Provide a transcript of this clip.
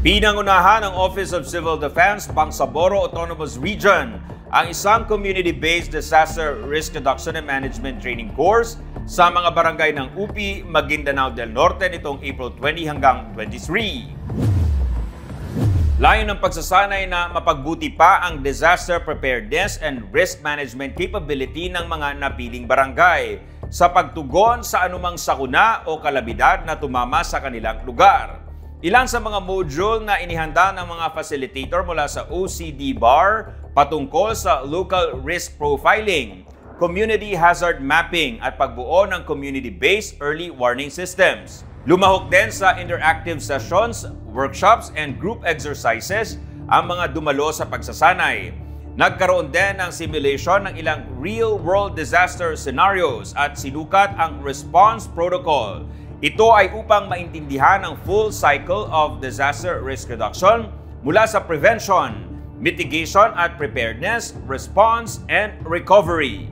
Pinangunahan ng Office of Civil Defense, Bangsamoro Autonomous Region ang isang community-based disaster risk reduction and management training course sa mga barangay ng UP, Maguindanao del Norte nitong April 20 hanggang 23. Layon ng pagsasanay na mapagbuti pa ang disaster preparedness and risk management capability ng mga napiling barangay sa pagtugon sa anumang sakuna o kalabidad na tumama sa kanilang lugar. Ilan sa mga module na inihanda ng mga facilitator mula sa OCD BAR patungkol sa local risk profiling, community hazard mapping at pagbuo ng community-based early warning systems. Lumahok din sa interactive sessions, workshops, and group exercises ang mga dumalo sa pagsasanay. Nagkaroon din ng simulation ng ilang real-world disaster scenarios at sinukat ang response protocol. Ito ay upang maintindihan ang full cycle of disaster risk reduction mula sa prevention, mitigation at preparedness, response, and recovery.